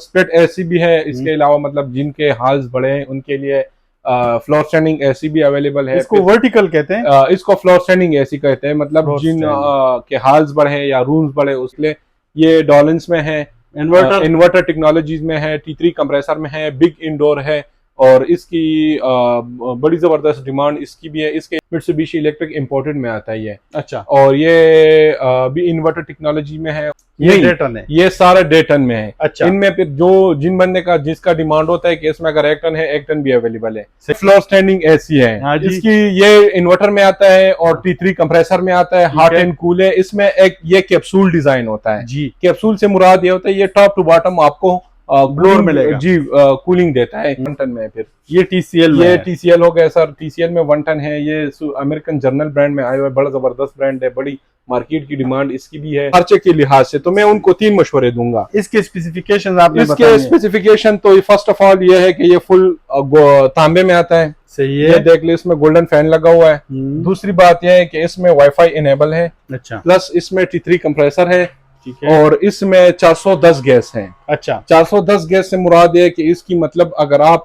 Split AC भी है। इसके अलावा मतलब जिनके हाल्स बड़े हैं उनके लिए फ्लोर स्टैंडिंग एसी भी अवेलेबल है। इसको वर्टिकल कहते हैं, इसको फ्लोर स्टैंडिंग एसी कहते हैं। मतलब जिन के हाल्स बड़े हैं या रूम्स बड़े उसके लिए ये डॉलिंस में है, इन्वर्टर टेक्नोलॉजीज में है, T3 कंप्रेसर में है, बिग इंडोर है और इसकी बड़ी जबरदस्त डिमांड इसकी भी है। इसके मित्सुबिशी इलेक्ट्रिक इंपोर्टेड में आता है ये। अच्छा, और ये भी इन्वर्टर टेक्नोलॉजी में है। ये डेटन है, ये सारा डेटन में है। अच्छा, इनमें फिर जो जिन बंदे का जिसका डिमांड होता है कि इसमें अगर एक टन है, एक टन भी अवेलेबल है। फ्लोर स्टैंडिंग एसी है। हाँ जी। इसकी ये इन्वर्टर में आता है और T3 कंप्रेसर में आता है, हॉट एंड कूल है। इसमें एक ये कैप्सूल डिजाइन होता है जी। कैप्सूल से मुराद ये होता है ये टॉप टू बॉटम आपको ब्लोअर मिलेगा जी, कूलिंग देता है 1 टन में। फिर ये TCL हो गया सर। TCL में 1 टन है। ये अमेरिकन जर्नल ब्रांड में आया हुआ है, बड़ा जबरदस्त ब्रांड है, बड़ी मार्केट की डिमांड इसकी भी है खर्चे के लिहाज से। तो मैं उनको 3 मशवरे दूंगा। इसके स्पेसिफिकेशन आपने इसके स्पेसिफिकेशन तो फर्स्ट ऑफ ऑल ये है कि ये फुल तांबे में आता है। सही है, ये देख ले इसमें गोल्डन फैन लगा हुआ है। दूसरी बात यह है कि इसमें वाईफाई इनेबल है। अच्छा, प्लस इसमें T3 कंप्रेसर है। ठीक है, और इसमें 410 गैस है। अच्छा, 410 गैस से मुराद है कि इसकी मतलब अगर आप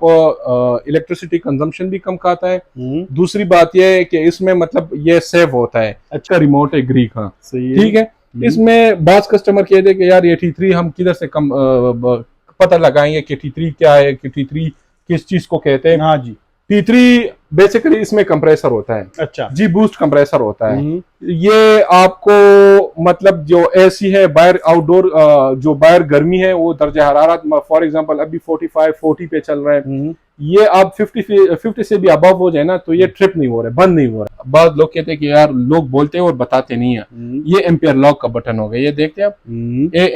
इलेक्ट्रिसिटी कंजम्पशन भी कम खाता है। दूसरी बात यह है कि इसमें मतलब ये सेव होता है। अच्छा, रिमोट है ग्री का। ठीक है, इसमें बास कस्टमर कहते हैं कि यार ये T3 हम किधर से कम पता लगाएंगे कि T3 क्या है, कि T3 किस चीज को कहते हैं। हाँ जी, T3 बेसिकली इसमें कंप्रेसर होता है। अच्छा जी, बूस्ट कंप्रेसर होता है। ये आपको मतलब जो एसी है बाहर आउटडोर जो बाहर गर्मी है वो दर्जा हरारत फॉर एग्जांपल अभी 45-40 पे चल रहा है। ये आप 50 से भी अबव हो जाए ना तो ये ट्रिप नहीं हो रहा है, बंद नहीं हो रहा है। बहुत लोग कहते हैं कि यार लोग बोलते हैं और बताते नहीं है। ये एम्पियर लॉक का बटन हो गया, ये देखते हैं आप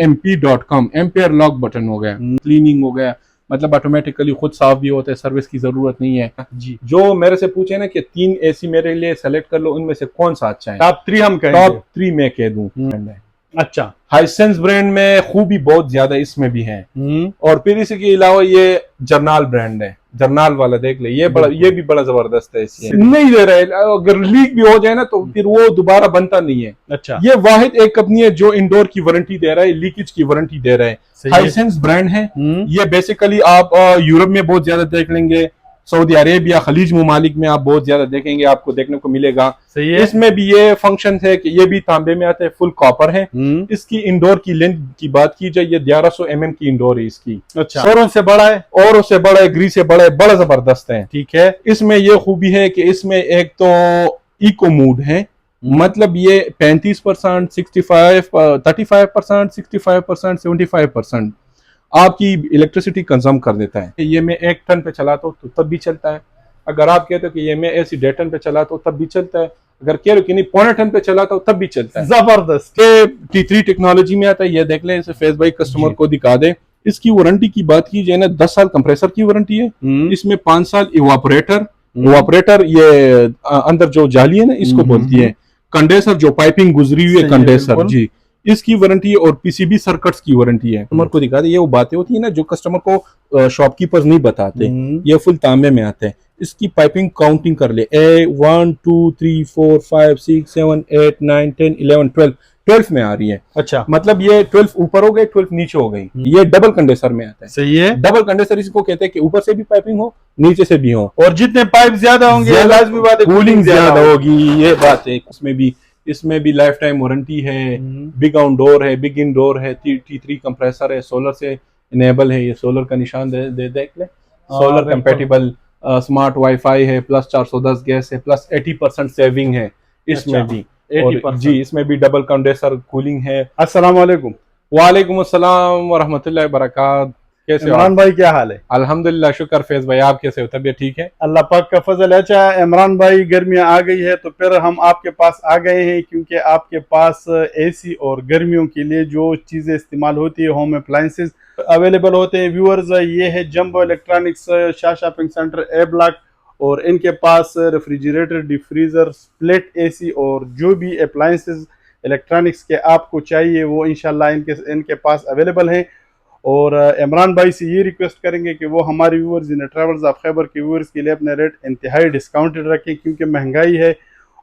amp.com एम्पियर लॉक बटन हो गया। क्लीनिंग हो गया, मतलब ऑटोमेटिकली खुद साफ भी होता है, सर्विस की जरूरत नहीं है जी। जो मेरे से पूछे ना कि 3 एसी मेरे लिए सेलेक्ट कर लो, उनमें से कौन सा अच्छा है? टॉप 3 हम कहेंगे। टॉप 3 मैं कह दूं। अच्छा, हाइसेंस ब्रांड में खूबी बहुत ज्यादा इसमें भी है। और फिर इसके अलावा ये जर्नाल ब्रांड है। जर्नाल वाला देख ले, ये भी बड़ा जबरदस्त है। नहीं दे रहे, अगर लीक भी हो जाए ना तो फिर वो दोबारा बनता नहीं है। अच्छा, ये वाहिद एक कंपनी है जो इंडोर की वारंटी दे रहा है, लीकेज की वारंटी दे रहा है। हाइसेंस ब्रांड है। ये बेसिकली आप यूरोप में बहुत ज्यादा देख लेंगे, सऊदी अरेबिया खलीज ममालिक में आप बहुत ज्यादा देखेंगे, आपको देखने को मिलेगा। सही है, इसमें भी ये फंक्शन है कि ये भी तांबे में आता है, फुल कॉपर है। इसकी इंडोर की लेंथ की बात की जाए, ये 1100 mm की इंडोर है इसकी। अच्छा, औरों से बड़ा है, औरों से बड़ा है, ग्री से बड़ा है, बड़ा जबरदस्त है। ठीक है, इसमें ये खूबी है कि इसमें एक तो इको मूड है, मतलब ये 35%, 35% 65% 75% आपकी इलेक्ट्रिसिटी कंज्यूम कर देता है। ये मैं 1 टन पे चलाता हूँ तो तब भी चलता है। अगर आप कहते हो कि ये मैं ऐसी 1.5 टन पे चलाता हूँ तब भी चलता है। अगर कह रहे हो कि नहीं 0.25 टन पे चलाता हूँ तब भी चलता है। जबरदस्त। ये T3 टेक्नोलॉजी में आता है, ये देख लें, इसे फेस भाई कस्टमर को दिखा दे। इसकी वारंटी की बात की जाए ना, 10 साल कंप्रेसर की वारंटी है। इसमें 5 साल इवापोरेटर ये अंदर जो जाली है ना इसको बोलती है, कंडेंसर जो पाइपिंग गुजरी हुई है कंडेंसर जी, इसकी वारंटी है। और पीसीबी सर्किट्स की वारंटी है। कस्टमर को दिखा दे, ये वो बातें होती है ना जो कस्टमर को शॉपकीपर्स नहीं बताते। ये फुल तांबे में आते हैं। इसकी पाइपिंग काउंटिंग कर ले, 1 2 3 4 5 6 7 8 9 10 11 12 में आ रही है। अच्छा, मतलब ये 12 ऊपर हो गए, 12 नीचे हो गई। ये डबल कंडेंसर में आता है। सही है, डबल कंडेंसर इसको कहते हैं कि ऊपर से भी पाइपिंग हो, नीचे से भी हो, और जितने पाइप ज्यादा होंगे लाजमी बात है कूलिंग ज्यादा होगी। ये बात है। इसमें भी लाइफ टाइम वारंटी है। बिग आउटडोर है, बिग इंडोर है, T3 कंप्रेसर है, सोलर से इनेबल है। ये सोलर का निशान देख ले, सोलर कंपेटिबल स्मार्ट वाईफाई है, प्लस 410 गैस है, प्लस 80% सेविंग है इसमें भी। 80% जी, इसमें भी डबल कंडेंसर कूलिंग है। अस्सलाम वालेकुम। वालेकुम अस्सलाम व रहमतुल्लाहि व बरकातहू। कैसे इमरान भाई, क्या हाल है? अल्हम्दुलिल्लाह, शुक्र। फैज भाई आप कैसे हो? तबीयत ठीक है? अल्लाह पाक का फजल है। अच्छा इमरान भाई, गर्मियां आ गई है तो फिर हम आपके पास आ गए हैं क्योंकि आपके पास एसी और गर्मियों के लिए जो चीजें इस्तेमाल होती है, होम अप्लायंसेस अवेलेबल होते हैं। व्यूअर्स, ये है jumbo electronics Shah shopping centre A block, और इनके पास रेफ्रिजरेटर, डिफ्रीजर, स्प्लिट एसी और जो भी अप्लायंसेस इलेक्ट्रॉनिक्स के आपको चाहिए वो इंशाल्लाह इनके पास अवेलेबल हैं। और इमरान भाई से ये रिक्वेस्ट करेंगे कि वो हमारे viewers in travels of Khyber के व्यूअर्स के लिए अपने रेट इंतहाई डिस्काउंटेड रखें, क्योंकि महंगाई है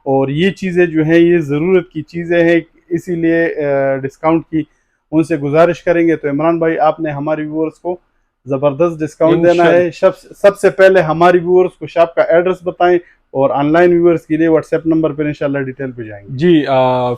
और ये चीज़ें जो हैं ये ज़रूरत की चीज़ें हैं, इसीलिए डिस्काउंट की उनसे गुजारिश करेंगे। तो इमरान भाई, आपने हमारे व्यूअर्स को जबरदस्त डिस्काउंट देना है। सबसे पहले हमारे व्यूअर्स को शॉप का एड्रेस बताएं और ऑनलाइन व्यूअर्स के लिए व्हाट्सएप नंबर पर इंशाल्लाह डिटेल पे जाएंगे। जी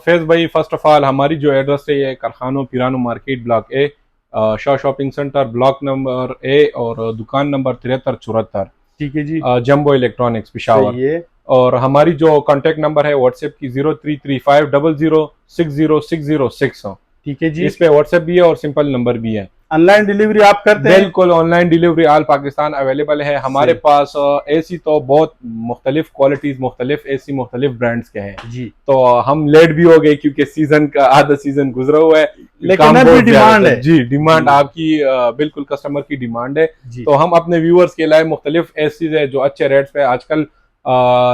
फैज भाई, फर्स्ट ऑफ ऑल हमारी जो एड्रेस है ये कारखानो पिरानो market block A, Shah shopping centre block number A और दुकान नंबर 7374। ठीक है जी। Jumbo electronics Peshawar. और हमारी जो कांटेक्ट नंबर है व्हाट्सएप की 033500606006। ठीक है जी। इस पे व्हाट्सएप भी है और सिंपल नंबर भी है। ऑनलाइन डिलीवरी आप करते हैं? बिल्कुल, online delivery all Pakistan available है। हमारे पास एसी तो बहुत मुख्तलिफ क्वालिटीज, मुख्तलिफ एसी, मुख्तलिफ ब्रांड्स के हैं जी। तो हम लेट भी हो गए क्योंकि सीजन का आधा सीजन गुजरा हुआ है, लेकिन अभी डिमांड है। जी, डिमांड आपकी बिल्कुल कस्टमर की डिमांड है। तो हम अपने व्यूअर्स के लिए मुख्तलिफ एसीज है जो अच्छे रेट्स पे, आजकल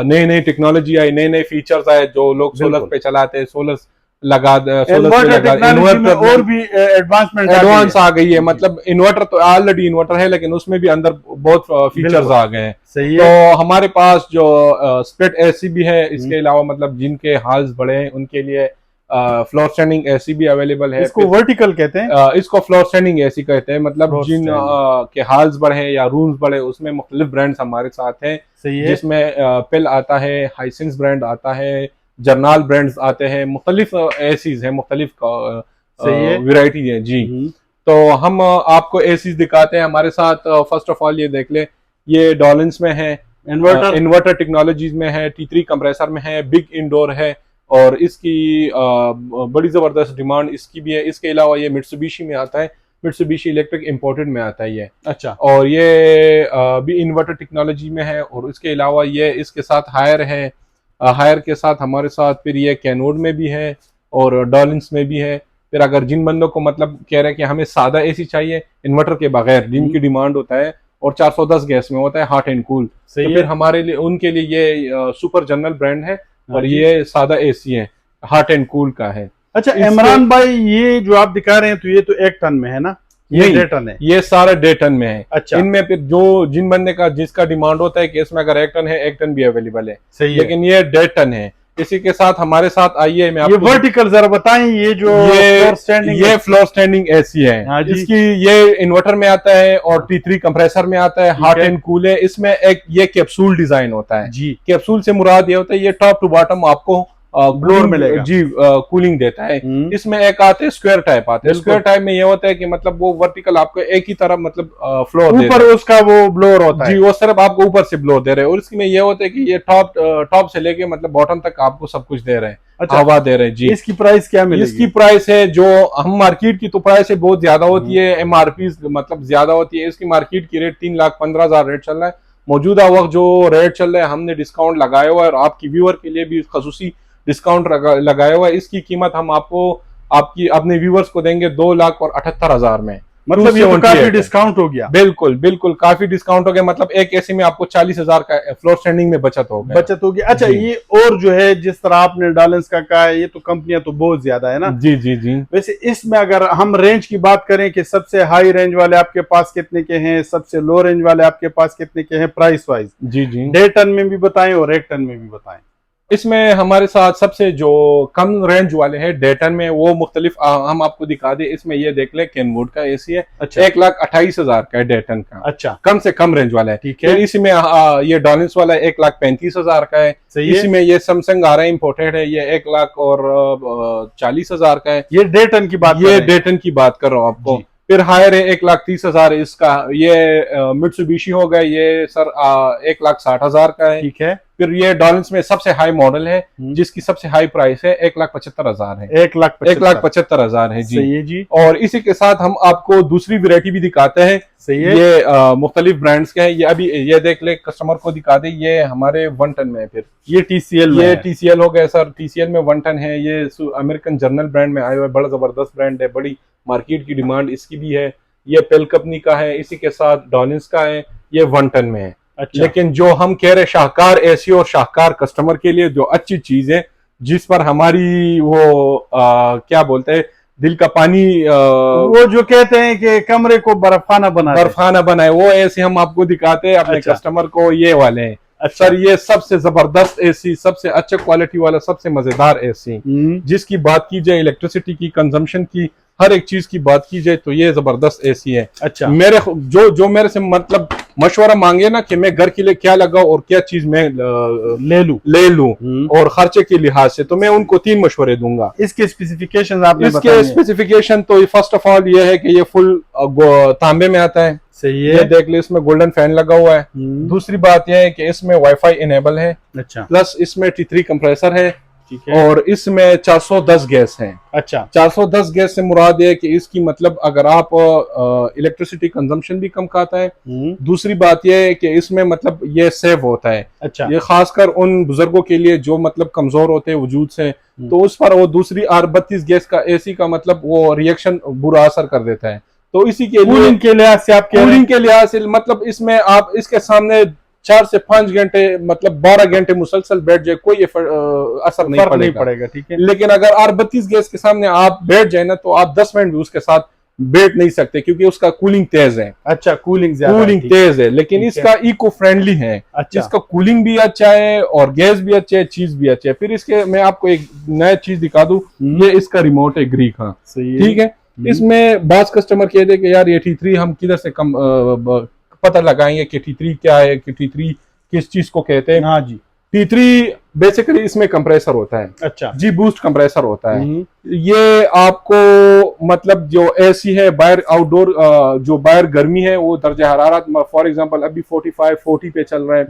नई नई टेक्नोलॉजी आई, नए नए फीचर्स आए जो लोग सोलर पे चलाते हैं, सोलर इन्वर्टर और भी एडवांस आ गई है। मतलब इन्वर्टर तो ऑलरेडी इन्वर्टर है लेकिन उसमें भी अंदर बहुत फीचर्स आ गए हैं। सही तो है। हमारे पास जो स्प्लिट एसी भी है, इसके अलावा मतलब जिनके हाल्स बड़े हैं उनके लिए फ्लोर स्टैंडिंग एसी भी अवेलेबल है। इसको वर्टिकल कहते हैं, इसको फ्लोर स्टैंडिंग एसी कहते हैं। मतलब जिन के हाल्स बड़े हैं या रूम्स बड़े, उसमें मुख्तलिफ ब्रांड्स हमारे साथ हैं। जिसमें पिल आता है, हाइसेंस ब्रांड आता है, जर्नल ब्रांड्स आते हैं, मुख्तलिफ एसीज हैं, मुख्तलिफ वैरायटी है जी। तो हम आपको एसीज दिखाते हैं हमारे साथ। फर्स्ट ऑफ ऑल ये देख ले, ये डॉलिंस में है, इन्वर्टर टेक्नोलॉजीज में है, T3 कंप्रेसर में है, बिग इंडोर है और इसकी बड़ी जबरदस्त डिमांड इसकी भी है। इसके अलावा ये मित्सुबिशी में आता है, मित्सुबिशी इलेक्ट्रिक इंपोर्टेड में आता है ये। अच्छा। और ये भी इन्वर्टर टेक्नोलॉजी में है। और इसके अलावा ये इसके साथ हायर है, हायर के साथ हमारे साथ फिर ये कैनोड में भी है और डॉलिंस में भी है। फिर अगर जिन बंदों को मतलब कह रहे हैं कि हमें सादा एसी चाहिए इन्वर्टर के बगैर, जिनकी डिमांड होता है और 410 गैस में होता है, हॉट एंड कूल, तो फिर हमारे लिए उनके लिए ये सुपर जनरल ब्रांड है और ये सादा एसी है, हॉट एंड कूल का है। अच्छा इमरान भाई, ये जो आप दिखा रहे हैं तो ये तो 1 टन में है ना? ये 1.5 टन है? ये सारा 1.5 टन में है। अच्छा। इनमें फिर जो जिन बंदे का जिसका डिमांड होता है कि इसमें अगर 1 टन है, 1 टन भी अवेलेबल है। सही है। लेकिन ये 1.5 टन है। इसी के साथ हमारे साथ आइए, मैं ये वर्टिकल जरा बताएं, ये जो ये फ्लोर स्टैंडिंग एसी है। हाँ जी। इसकी ये इन्वर्टर में आता है और T3 कंप्रेसर में आता है, हॉट एंड कूल है। इसमें एक ये कैप्सूल डिजाइन होता है जी। कैप्सूल से मुराद ये होता है ये टॉप टू बॉटम आपको ब्लोअर मिलेगा जी, कूलिंग देता है। इसमें एक आते हैं स्क्वायर टाइप आते हैं। स्क्वायर टाइप में ये होता है कि मतलब वो वर्टिकल आपको एक ही तरफ मतलब फ्लोर ऊपर उसका वो ब्लोअर होता है जी, वो सिर्फ आपको ऊपर से ब्लोअर दे रहे हैं। और इसमें ये होता है कि ये टॉप से लेके मतलब बॉटम तक आपको सब कुछ दे रहे हैं। अच्छा, हवा दे रहे हैं जी। इसकी प्राइस क्या मिलेगी? इसकी प्राइस है जो हम मार्केट की तो प्राइस है बहुत ज्यादा होती है, MRP मतलब ज्यादा होती है। इसकी मार्केट की रेट 3,15,000 रेट चल रहा है। मौजूदा वक्त जो रेट चल रहा है हमने डिस्काउंट लगाया हुआ है और आपकी व्यूअर के लिए भी खसूसी डिस्काउंट लगाया हुआ है। इसकी कीमत हम आपको आपकी अपने व्यूअर्स को देंगे 2,78,000 में। मतलब ये तो काफी डिस्काउंट हो गया। बिल्कुल बिल्कुल काफी डिस्काउंट हो गया। मतलब एक ऐसे में आपको 40,000 का फ्लोर स्टैंडिंग में बचत होगी। अच्छा, ये और जो है जिस तरह आपने डॉलेंस का कहा है, ये तो कंपनियां तो बहुत ज्यादा है ना? जी जी जी। वैसे इसमें अगर हम रेंज की बात करें कि सबसे हाई रेंज वाले आपके पास कितने के हैं, सबसे लो रेंज वाले आपके पास कितने के हैं प्राइस वाइज? जी जी। 1.5 टन में भी बताएं और 1 टन में भी बताएं। इसमें हमारे साथ सबसे जो कम रेंज वाले हैं 1.5 टन में, वो मुख्तलिफ हम आपको दिखा दें। इसमें ये देख ले केनवुड का एसी है। अच्छा। 1,28,000 का है 1.5 टन का। अच्छा, कम से कम रेंज वाला है। ठीक है। इसमें ये डॉलिंस वाला 1,35,000 का है। इसमें ये सैमसंग आ रहा है इम्पोर्टेड है, ये 1,40,000 का है। ये 1.5 टन की बात, ये 1.5 टन की बात कर रहा हूँ आपको। फिर हायर है 1,30,000 इसका, ये मित्सुबिशी हो गया, ये सर 1,60,000 का है। ठीक है। फिर ये डॉलेंस में सबसे हाई मॉडल है जिसकी सबसे हाई प्राइस है 1,75,000 है। 1,75,000 है जी। सही है जी। और इसी के साथ हम आपको दूसरी वैरायटी भी दिखाते हैं। सही है। ये मुख्तलिफ ब्रांड्स के हैं। ये अभी ये देख ले, कस्टमर को दिखा दे, ये हमारे 1 टन में है। फिर ये TCL, ये TCL हो गया सर, TCL में 1 टन है। ये अमेरिकन जर्नल ब्रांड में आया हुआ है, बड़ा जबरदस्त ब्रांड है, बड़ी मार्केट की डिमांड इसकी भी है। ये पेल कंपनी का है। इसी के साथ डॉलिंस का है, ये 1 टन में है। अच्छा। लेकिन जो हम कह रहे शाहकार एसी और शाहकार कस्टमर के लिए जो अच्छी चीज है, जिस पर हमारी वो क्या बोलते हैं, दिल का पानी वो जो कहते हैं कि कमरे को बर्फाना बनाए, वो एसी हम आपको दिखाते हैं अपने कस्टमर को। ये वाले हैं। अच्छा। सर ये सबसे जबरदस्त एसी, सबसे अच्छे क्वालिटी वाला, सबसे मजेदार एसी, जिसकी बात की जाए इलेक्ट्रिसिटी की कंजम्पशन की, हर एक चीज की बात की जाए तो ये जबरदस्त एसी है। अच्छा, मेरे जो मेरे से मतलब मशवरा मांगे ना कि मैं घर के लिए क्या लगाऊं और क्या चीज मैं ले लूं और खर्चे के लिहाज से, तो मैं उनको 3 मशवरे दूंगा। इसके स्पेसिफिकेशन आपने इसके स्पेसिफिकेशन तो फर्स्ट ऑफ ऑल ये है कि ये फुल तांबे में आता है। सही है। ये देख लो, इसमें गोल्डन फैन लगा हुआ है। दूसरी बात यह है कि इसमें वाईफाई इनेबल है। अच्छा, प्लस इसमें T3 कंप्रेसर है। ठीक है। और इसमें 410 गैस है। अच्छा, 410 गैस से मुराद है कि इसकी मतलब अगर आप इलेक्ट्रिसिटी कंजम्पशन भी कम खाता है। दूसरी बात यह है कि इसमें मतलब ये सेव होता है। अच्छा, ये खासकर उन बुजुर्गों के लिए जो मतलब कमजोर होते हैं वजूद से, तो उस पर वो दूसरी R32 गैस का एसी का मतलब वो रिएक्शन बुरा असर कर देता है। तो इसी के लिए कूलिंग के लिहाज से आप कूलिंग के लिहाज से मतलब इसमें आप इसके सामने 4 से 5 घंटे मतलब 12 घंटे मुसलसल बैठ जाए, कोई असर नहीं पड़ेगा। ठीक है। लेकिन अगर R32 गैस के सामने आप बैठ जाए ना, तो आप 10 मिनट भी उसके साथ बैठ नहीं सकते, क्योंकि उसका कूलिंग तेज है। अच्छा, कूलिंग तेज है, लेकिन इसका इको फ्रेंडली है। अच्छा, इसका कूलिंग भी अच्छा है और गैस भी अच्छे है, चीज भी अच्छे है। फिर इसके मैं आपको एक नया चीज दिखा दूं, ये इसका रिमोट है ग्री का। ठीक है। इसमें बास कस्टमर कह दे कि यार ये T3 हम किधर से कम पता लगाएंगे कि T3 क्या है, कि T3 किस चीज को कहते हैं। हाँ जी। T3 बेसिकली इसमें कंप्रेसर होता है। अच्छा, जी बूस्ट कंप्रेसर होता है। ये आपको मतलब जो एसी है बाहर आउटडोर जो बाहर गर्मी है वो दर्जा हरारत फॉर एग्जांपल अभी 45-40 पे चल रहा है,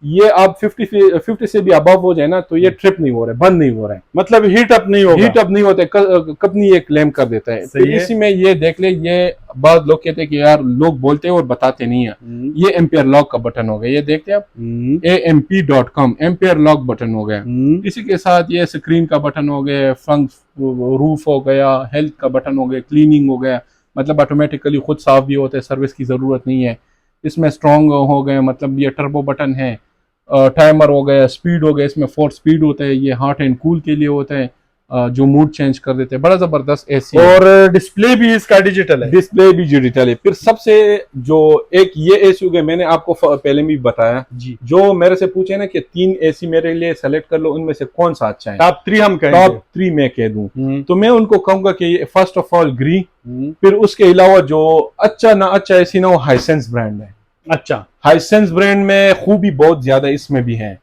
ये आप 50 से भी अबव हो जाए ना, तो ये ट्रिप नहीं हो रहा है, बंद नहीं हो रहा है, मतलब हीट अप नहीं होता, कंपनी ये क्लेम कर देता है। तो इसी में ये देख ले, ये बाद लोग कहते हैं कि यार लोग बोलते हैं और बताते नहीं है। ये एम्पियर लॉक का बटन हो गया, ये देखते हैं आप, amp.com एम्पियर लॉक बटन हो गया। इसी के साथ ये स्क्रीन का बटन हो गया, फ्रंट रूफ हो गया, हेल्थ का बटन हो गया, क्लीनिंग हो गया, मतलब ऑटोमेटिकली खुद साफ भी होता है, सर्विस की जरूरत नहीं है। इसमें स्ट्रॉन्ग हो गए, मतलब ये टर्बो बटन है, टाइमर हो गया, स्पीड हो गया, इसमें 4 स्पीड होता है, ये हॉट एंड कूल के लिए होता है, जो मूड चेंज कर देते हैं। बड़ा जबरदस्त एसी और डिस्प्ले भी इसका डिजिटल है। फिर सबसे जो एक ये एसी हो गया, मैंने आपको पहले भी बताया जी, जो मेरे से पूछे ना कि 3 एसी मेरे लिए सेलेक्ट कर लो, उनमें से कौन सा अच्छा है, टॉप 3 हम कहेंगे। टॉप 3 मैं कह दूं तो मैं उनको कहूंगा कि फर्स्ट ऑफ ऑल ग्री, फिर उसके अलावा जो अच्छा ना अच्छा एसी ना, वो हाइसेंस ब्रांड है। अच्छा, हाइसेंस ब्रांड में खूबी बहुत ज्यादा इसमें भी है।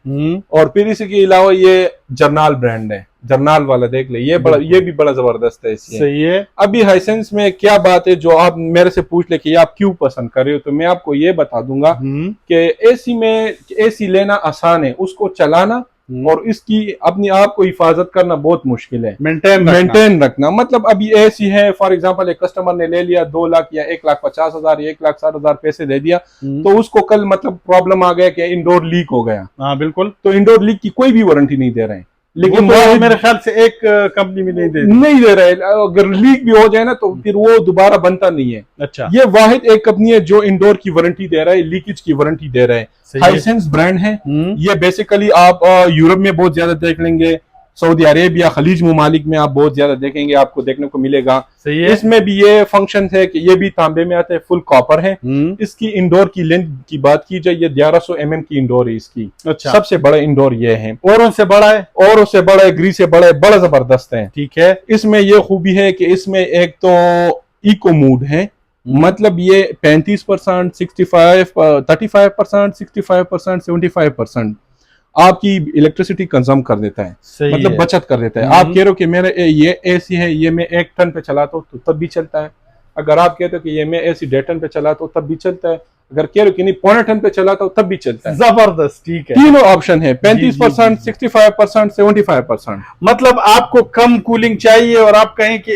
और फिर इसी के अलावा ये जर्नाल ब्रांड है, जर्नाल वाला देख ले, ये भी बड़ा जबरदस्त है। सही है। अभी हाइसेंस में क्या बात है जो आप मेरे से पूछ ले कि आप क्यों पसंद कर रहे हो, तो मैं आपको ये बता दूंगा कि एसी में एसी लेना आसान है, उसको चलाना और इसकी अपनी आप को हिफाजत करना बहुत मुश्किल है, मेंटेन रखना। मतलब अभी ऐसी है, फॉर एग्जांपल एक कस्टमर ने ले लिया 2 लाख या 1,50,000 या 1,60,000 पैसे दे दिया, तो उसको कल मतलब प्रॉब्लम आ गया कि इंडोर लीक हो गया। हाँ बिल्कुल, तो इंडोर लीक की कोई भी वारंटी नहीं दे रहे हैं, लेकिन तो मेरे ख्याल से एक कंपनी भी नहीं दे रहे। अगर लीक भी हो जाए ना, तो फिर वो दोबारा बनता नहीं है। अच्छा, ये वाहिद एक कंपनी है जो इंडोर की वारंटी दे रहा है, लीकेज की वारंटी दे रहा है। हाइसेंस ब्रांड है। ये बेसिकली आप यूरोप में बहुत ज्यादा देख लेंगे, सऊदी अरेबिया, खलीज ममालिक में आप बहुत ज्यादा देखेंगे, आपको देखने को मिलेगा। सही है। इसमें भी ये फंक्शन है कि ये भी तांबे में आता है, फुल कॉपर है। इसकी इंडोर की लेंथ की बात की जाए, ये 1100 mm की इंडोर है इसकी। अच्छा, सबसे बड़ा इंडोर ये है। और उससे बड़ा है, ग्री से बड़ा है, बड़ा जबरदस्त है। ठीक है। इसमें ये खूबी है कि इसमें एक तो इको मूड है, मतलब ये 35%, 35%, 65%, 75% आपकी इलेक्ट्रिसिटी कंज्यूम कर देता है, मतलब बचत कर देता है। आप कह रहे हो कि मेरा ये एसी है, ये मैं 1 टन पे चलाता हूँ तो तब भी चलता है। अगर आप कहते हो कि ये मैं एसी 1.5 टन पे चलाता हूँ तब भी चलता है। अगर कह रहे हो कि नहीं 0.25 टन पे चलाता हूँ तब भी चलता है। जबरदस्त, ठीक है। तीनों ऑप्शन है, 35%, 65%, 75%। मतलब आपको कम कूलिंग चाहिए और आप कहें कि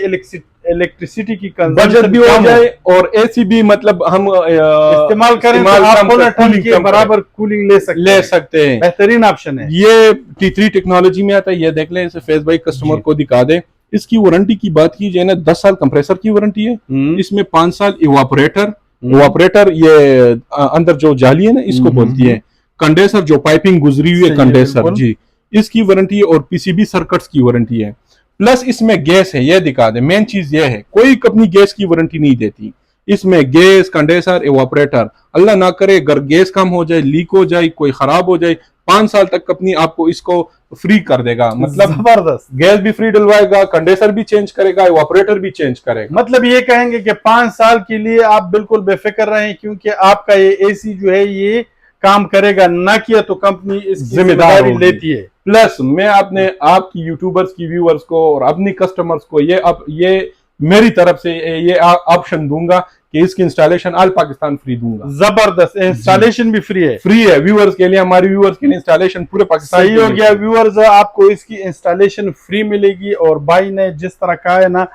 इलेक्ट्रिसिटी की बचत भी हो जाए और एसी भी मतलब हम इस्तेमाल करें तो आप 0.5 टन के बराबर कूलिंग ले सकते हैं। बेहतरीन ऑप्शन है। ये T3 टेक्नोलॉजी में आता है। ये देख लें, इसे फेस भाई कस्टमर को दिखा दे। इसकी वारंटी की बात की जाए ना, 10 साल कंप्रेसर की वारंटी है, इसमें 5 साल इवापोरेटर ये अंदर जो जाली है ना इसको बोलती है, कंडेंसर जो पाइपिंग गुजरी हुई है कंडेंसर जी, इसकी वारंटी है, और पीसीबी सर्किट्स की वारंटी है। प्लस इसमें गैस है, ये दिखा दे। मेन चीज ये है, कोई कंपनी गैस की वारंटी नहीं देती, इसमें गैस, कंडेंसर, इवापोरेटर, अल्लाह ना करे अगर गैस कम हो जाए, लीक हो जाए, कोई खराब हो जाए, 5 साल तक अपनी आपको इसको फ्री कर देगा। मतलब जबरदस्त, गैस भी फ्री डलवाएगा, कंडेंसर भी चेंज करेगा, इवापोरेटर भी चेंज करेगा। मतलब ये कहेंगे कि 5 साल के लिए आप बिल्कुल बेफिक्र रहें, क्योंकि आपका ये एसी जो है ये काम करेगा, ना किया तो कंपनी इसकी जिम्मेदारी लेती है। प्लस मैं अपने आपकी यूट्यूबर्स की व्यूअर्स को और अपनी कस्टमर्स को ये मेरी तरफ से ये ऑप्शन दूंगा कि इसकी इंस्टॉलेशन ऑल पाकिस्तान फ्री दूंगा। जबरदस्त, इंस्टॉलेशन भी फ्री है व्यूअर्स के लिए, हमारे व्यूअर्स के लिए इंस्टॉलेशन पूरे पाकिस्तान। सही हो गया व्यूअर्स, आपको इसकी इंस्टॉलेशन फ्री मिलेगी। और भाई ने जिस तरह कहा है ना,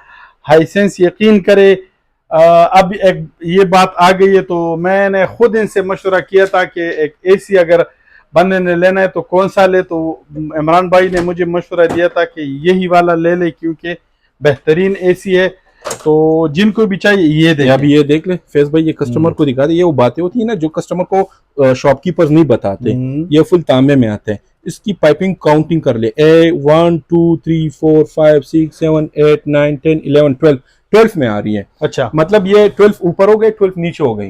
हाइसेंस यकीन करे। अब एक ये बात आ गई है, तो मैंने खुद इनसे मशवरा किया था कि एक एसी अगर बंदे ने लेना है तो कौन सा ले, तो इमरान भाई ने मुझे मशवरा दिया था कि यही वाला ले ले, क्योंकि बेहतरीन एसी है। तो जिनको भी चाहिए ये देख, अभी ये देख ले फैज भाई, ये कस्टमर को दिखा दे। ये वो बातें होती है ना जो कस्टमर को शॉपकीपर्स नहीं बताते, ये फुल तांबे में आते हैं। इसकी पाइपिंग काउंटिंग कर ले, 1 2 3 4 5 6 7 8 9 10 11 12 में आ रही है। अच्छा, मतलब ये 12 ऊपर हो गई, 12 नीचे हो गई,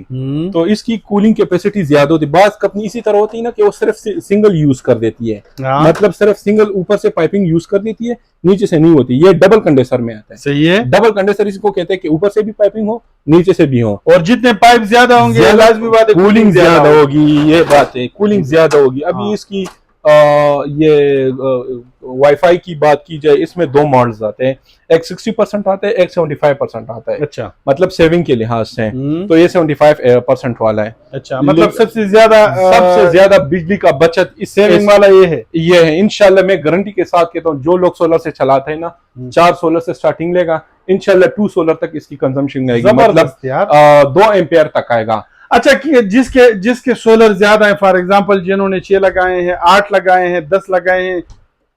तो इसकी कूलिंग कैपेसिटी ज्यादा होती है। बात कंपनी इसी तरह होती है ना कि वो सिर्फ सिंगल यूज कर देती है, मतलब सिर्फ सिंगल ऊपर से पाइपिंग यूज कर देती है, नीचे से नहीं होती। ये डबल कंडेंसर में आता है। सही है, डबल कंडेंसर इसको कहते हैं कि ऊपर से भी पाइपिंग हो, नीचे से भी हो, और जितने पाइप ज्यादा होंगे लाजमी बात है कूलिंग ज्यादा होगी। ये बात है, कूलिंग ज्यादा होगी। अभी इसकी ये वाईफाई की बात की जाए, इसमें 2 मॉडल्स आते हैं, एक 60% आता है, एक 75% आता है। अच्छा, मतलब सेविंग के लिहाज से तो ये 75% वाला है। अच्छा, मतलब सबसे ज्यादा बिजली का बचत इस सेविंग वाला ये है। इंशाल्लाह मैं गारंटी के साथ कहता हूँ, जो लोग सोलर से चलाते हैं ना, 4 सोलर से स्टार्टिंग लेगा, इंशाल्लाह 2 सोलर तक इसकी कंजम्पशन आएगी, मतलब 2 एम्पियर तक आएगा। अच्छा, कि जिसके सोलर ज्यादा है, फॉर एग्जांपल जिन्होंने 6 लगाए हैं, 8 लगाए हैं, 10 लगाए हैं,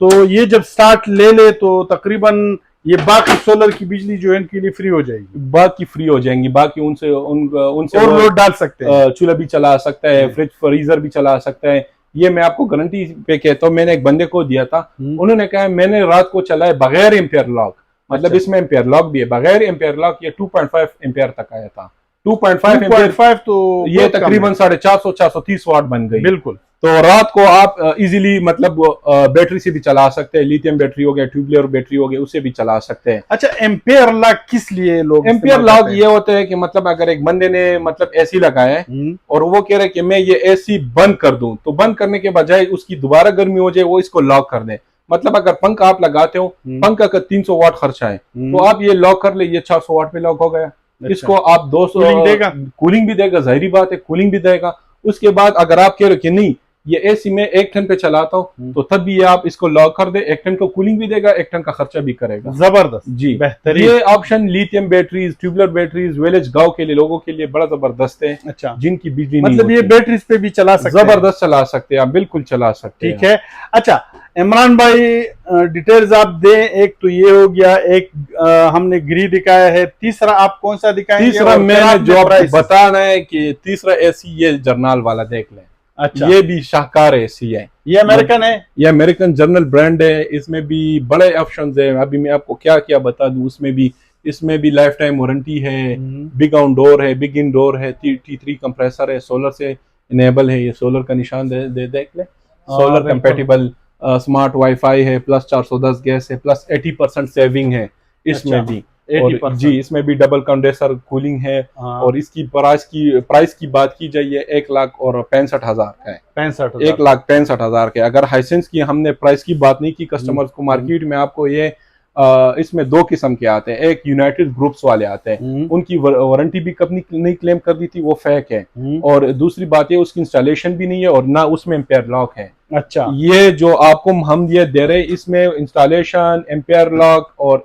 तो ये जब स्टार्ट ले तो तकरीबन ये बाकी सोलर की बिजली जो है इनके लिए फ्री हो जाएगी, बाकी फ्री हो जाएंगी। बाकी उनसे और लोड डाल सकते हैं, चूल्हा भी चला सकता है, फ्रिज फ्रीजर भी चला सकता है। ये मैं आपको गारंटी पे कहता हूँ, मैंने एक बंदे को दिया था, उन्होंने कहा मैंने रात को चलाया बगैर एम्पियर लॉक, मतलब इसमें एम्पियर लॉक भी है, बगैर एम्पियर लॉक ये 2.5 एम्पियर तक आया था। 2.5 तो ये तकरीबन 450 430 वाट बन गई। बिल्कुल, तो रात को आप इजीली मतलब बैटरी से भी चला सकते हैं, लिथियम बैटरी हो गया, ट्यूबुलर बैटरी हो गया, उससे भी चला सकते हैं। अच्छा, एम्पियर लॉक किस लिए लोग एम्पियर लॉक ये होता है कि मतलब अगर एक बंदे ने मतलब एसी लगाया है और वो कह रहा है कि मैं ये एसी बंद कर दूं, तो बंद करने के बजाय उसकी दोबारा गर्मी हो जाए, वो इसको लॉक कर दे। मतलब अगर पंखा आप लगाते हो, पंखा का 300 वाट खर्चा है, तो आप ये लॉक कर ले, ये 400 वाट पे लॉक हो गया। इसको आप 200 देगा, कूलिंग भी देगा, जाहिर बात है कूलिंग भी देगा। उसके बाद अगर आप कह रहे हो कि नहीं ये एसी में 1 टन पे चलाता हूँ, तो तब भी ये आप इसको लॉक कर दे, 1 टन को कूलिंग भी देगा, 1 टन का खर्चा भी करेगा। जबरदस्त जी, बेहतरीन। ये option lithium batteries, tubular batteries village गांव के लिए लोगों के लिए बड़ा जबरदस्त है। अच्छा, जिनकी बिजली मतलब ये बैटरीज पे भी चला सकते हैं, जबरदस्त चला सकते हैं आप, बिल्कुल चला सकते हैं। ठीक है। अच्छा इमरान भाई, डिटेल्स आप दें। एक तो ये हो गया, एक हमने ग्री दिखाया है, तीसरा आप कौन सा दिखाएंगे? तीसरा मैंने जो आपको बताना है कि तीसरा एसी ये जर्नल वाला देख लें। अच्छा, ये भी शाहकार एसी है, ये अमेरिकन है, ये अमेरिकन जर्नल ब्रांड है। इसमें भी बड़े ऑप्शंस है, अभी मैं आपको क्या क्या बता दूं। इसमें भी लाइफ टाइम वारंटी है, बिग आउटडोर है, बिग इनडोर है, T3 कंप्रेसर है, सोलर से इनेबल है, ये सोलर का निशान देख ले, सोलर कंपेटिबल स्मार्ट वाईफाई है, प्लस 410 गैस है, प्लस 80% सेविंग है इसमें। अच्छा, भी 80%। जी, इसमें भी डबल कंडेंसर कूलिंग है। और इसकी प्राइस की बात की जाए 1,65,000 का है। 1,65,000 के। अगर हाइसेंस की हमने प्राइस की बात नहीं की कस्टमर्स को, मार्केट में आपको ये इसमें 2 किस्म के आते हैं। एक यूनाइटेड ग्रुप्स वाले आते हैं, उनकी वारंटी भी कंपनी नहीं क्लेम कर दी थी, वो फेक है। और दूसरी बात है उसकी इंस्टॉलेशन भी नहीं है और ना उसमें एम्पेयर लॉक है। अच्छा, ये जो आपको हम ये दे रहे हैं, इसमें इंस्टॉलेशन, एम्पेयर लॉक और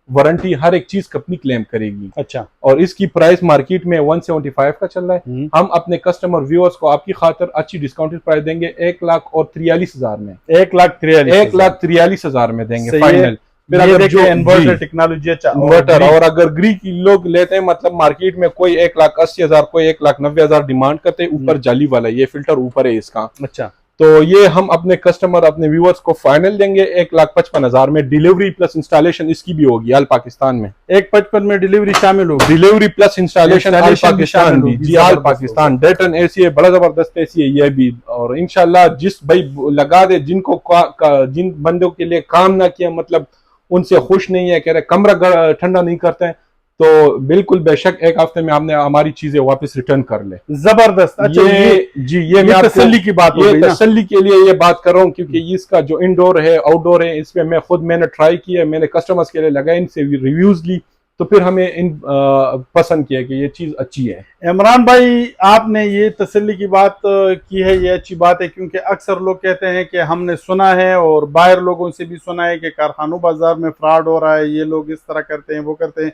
वारंटी हर एक चीज कंपनी क्लेम करेगी। अच्छा, और इसकी प्राइस मार्केट में 175 का चल रहा है। हम अपने कस्टमर व्यूअर्स को आपकी खातिर अच्छी डिस्काउंटेड प्राइस देंगे 1,43,000 में। 1,43,000 में देंगे फाइनल। इन्वर्टर टेक्नोलॉजी, अच्छा इन्वर्टर। और अगर ग्री की लोग लेते हैं, मतलब मार्केट में कोई 1,80,000, कोई 1,90,000 डिमांड करते हैं, ऊपर जाली वाला, ये फिल्टर ऊपर है इसका। अच्छा, तो ये हम अपने कस्टमर अपने व्यूअर्स को फाइनल देंगे 1,55,000 में। डिलीवरी प्लस इंस्टॉलेशन इसकी भी होगी ऑल पाकिस्तान में। 1,55 में डिलीवरी शामिल होगी। Delivery plus installation all Pakistan भी जी, ऑल पाकिस्तान। डेटन एसी है, बड़ा जबरदस्त एसी है ये भी। और इंशाल्लाह जिस भाई लगा दे, जिनको जिन बंदों के लिए काम ना किया, मतलब उनसे खुश नहीं है, कह रहे कमरा ठंडा नहीं करते हैं, तो बिल्कुल बेशक 1 हफ्ते में आपने हमारी चीजें वापस रिटर्न कर ले। जबरदस्त। अच्छा ये मैं तसल्ली की बात हो गई ना? तसल्ली के लिए ये बात कर रहा हूँ, क्योंकि इसका जो इंडोर है आउटडोर है, इसमें मैंने ट्राई किया, मैंने कस्टमर्स के लिए लगाया, इनसे रिव्यूज ली, तो फिर हमें पसंद किया कि ये चीज अच्छी है। इमरान भाई, आपने ये तसल्ली की बात की है, ये अच्छी बात है, क्योंकि अक्सर लोग कहते हैं कि हमने सुना है और बाहर लोगों से भी सुना है कि कारखानों बाजार में फ्रॉड हो रहा है, ये लोग इस तरह करते हैं, वो करते हैं।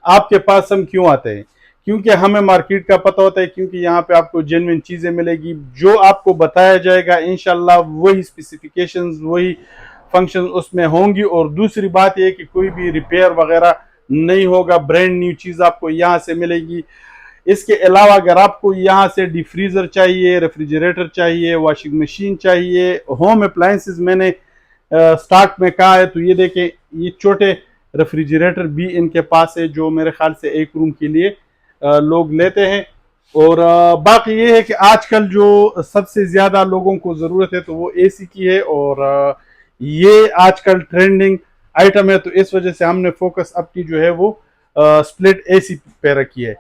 आपके पास हम क्यों आते हैं? क्योंकि हमें मार्केट का पता होता है, क्योंकि यहाँ पे आपको जेन्युइन चीजें मिलेगी, जो आपको बताया जाएगा इंशाल्लाह वही स्पेसिफिकेशंस, वही फंक्शन उसमें होंगी। और दूसरी बात यह कि कोई भी रिपेयर वगैरह नहीं होगा, ब्रांड न्यू चीज आपको यहाँ से मिलेगी। इसके अलावा अगर आपको यहाँ से डिफ्रीजर चाहिए, रेफ्रिजरेटर चाहिए, वॉशिंग मशीन चाहिए, होम अप्लायंसेस मैंने स्टॉक में कहा है, तो ये देखें, ये छोटे रेफ्रिजरेटर भी इनके पास है, जो मेरे ख्याल से 1 रूम के लिए लोग लेते हैं। और बाकी ये है कि आजकल जो सबसे ज्यादा लोगों को जरूरत है तो वो एसी की है, और ये आजकल ट्रेंडिंग आइटम है, तो इस वजह से हमने फोकस अपनी जो है वो स्प्लिट एसी पे रखी है।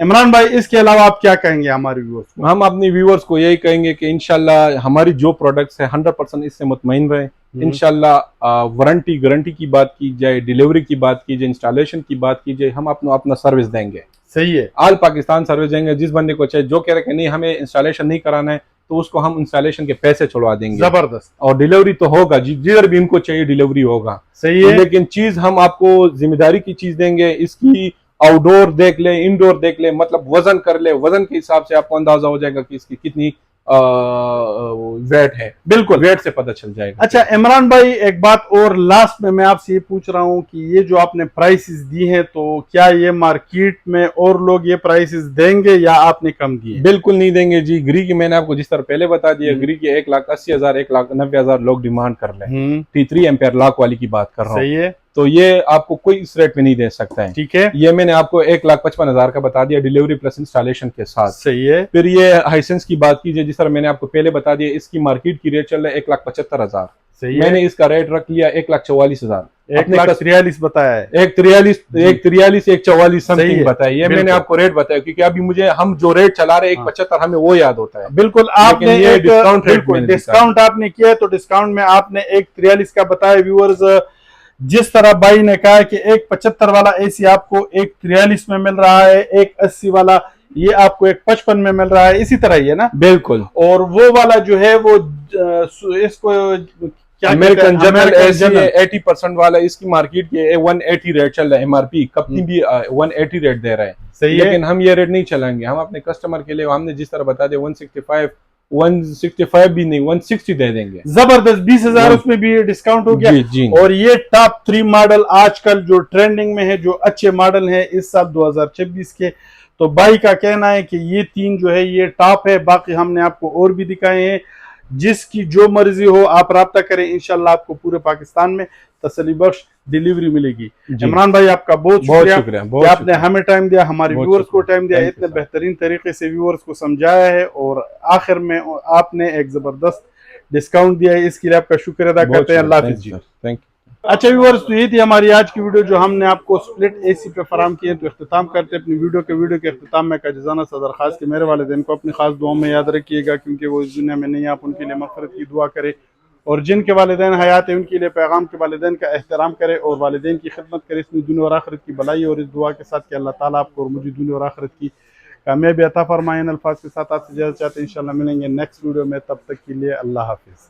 इमरान भाई, इसके अलावा आप क्या कहेंगे हमारे व्यूअर्स को? हम अपने व्यूअर्स को यही कहेंगे कि इंशाल्लाह हमारी जो प्रोडक्ट्स है 100% इससे मुतमईन रहे। इंशाल्लाह वारंटी गारंटी की बात की जाए, डिलीवरी की बात की जाए, इंस्टॉलेशन की बात की जाए, हम अपना सर्विस देंगे। सही है, ऑल पाकिस्तान सर्विस देंगे। जिस बंदे को चाहे, जो कह रहे कि नहीं हमें इंस्टॉलेशन नहीं कराना है, तो उसको हम इंस्टॉलेशन के पैसे छुड़वा देंगे। जबरदस्त। और डिलीवरी तो होगा, जिधर भी इनको चाहिए डिलीवरी होगा। सही है। लेकिन चीज हम आपको जिम्मेदारी की चीज देंगे। इसकी आउटडोर देख ले, इंडोर देख ले, मतलब वजन कर ले, वजन के हिसाब से आपको अंदाजा हो जाएगा कि इसकी कितनी वेट है। बिल्कुल, वेट से पता चल जाएगा। अच्छा इमरान भाई, एक बात और लास्ट में मैं आपसे ये पूछ रहा हूँ कि ये जो आपने प्राइसेस दी हैं, तो क्या ये मार्केट में और लोग ये प्राइसेस देंगे या आपने कम दिए? बिल्कुल नहीं देंगे जी। ग्री की मैंने आपको जिस तरह पहले बता दिया, ग्री की 1,80,000 1,90,000 लोग डिमांड कर ले। T3 एम्पेयर लॉक वाली की बात कर रहा हूँ। सही है। तो ये आपको कोई इस रेट में नहीं दे सकता है। ठीक है। ये मैंने आपको 1,55,000 का बता दिया, डिलीवरी प्लस इंस्टॉलेशन के साथ। सही है। फिर ये हाइसेंस की बात कीजिए, जिस तरह मैंने आपको पहले बता दिया, इसकी मार्केट की रेट चल रहा है 1,75,000। सही मैंने इसका रेट रख लिया 1,44,000। 1,43,000 बताया है। 1,43 1,44 समथिंग बताया। ये मैंने आपको रेट बताया, क्योंकि अभी मुझे हम जो रेट चला रहे 1,75 हमें वो याद होता है। बिल्कुल, आपने ये डिस्काउंट आपने किया है, तो डिस्काउंट में आपने 1,43 का बताया। व्यूअर्स, जिस तरह भाई ने कहा कि 1,75 वाला एसी आपको 1,43 में मिल रहा है, 1,80 वाला ये आपको 1,55 में मिल रहा है, इसी तरह ही है ना? बिल्कुल। और वो वाला जो है वो इसको क्या अमेरिकन जनरल एसी है 80% वाला, इसकी मार्केट के 180 रेट चल रहा है। एमआरपी कंपनी भी 180 रेट दे रहा है। सही लेकिन हम ये रेट नहीं चलाएंगे। हम अपने कस्टमर के लिए, हमने जिस तरह बता दिया 165 भी नहीं 160 दे देंगे। जबरदस्त, 20,000 उसमें भी डिस्काउंट हो गया। जी। और ये टॉप 3 मॉडल आजकल जो ट्रेंडिंग में है, जो अच्छे मॉडल हैं इस साल 2026 के, तो भाई का कहना है कि ये 3 जो है ये टॉप है। बाकी हमने आपको और भी दिखाए हैं, जिसकी जो मर्जी हो आप राब्ता करें, इंशाल्लाह आपको पूरे पाकिस्तान में तसल्ली बख्श डिलीवरी मिलेगी। इमरान भाई, आपका बहुत शुक्रिया कि आपने हमें टाइम दिया, हमारे व्यूअर्स को टाइम दिया, इतने बेहतरीन तरीके से व्यूअर्स को समझाया है, और आखिर में आपने एक जबरदस्त डिस्काउंट दिया है, इसके लिए आपका शुक्रिया अदा करते हैं। अल्लाह हाफिज़ जी। Thank you. अच्छा व्यूअर्स, तो ये थी हमारी आज की वीडियो, जो हमने आपको स्प्लिट एसी पे फराम किए। तो इख्तिताम करते हैं अपनी वीडियो के इख्तिताम में काजिज़ाना सा दरख्वास्त कि मेरे वालिदैन को अपनी खास दुआओं में याद रखिएगा, क्योंकि वो इस दुनिया में नहीं, आप उनके लिए मग़फ़िरत की दुआ करें, और जिनके वालिदैन हयात है उनके लिए पैगाम के वालिदैन का एहतराम करें और वालिदैन की खिदमत करें। इसमें दुनिया और आखिरत की भलाई, और इस दुआ के साथ कि अल्लाह ताला आपको और मुझे दुनिया और आखिरत की कामयाबी अता फरमाए। इन अल्फाज के साथ आपसे इजाज़त चाहते हैं, इंशाल्लाह मिलेंगे नेक्स्ट वीडियो में। तब तक के लिए अल्लाह हाफिज़।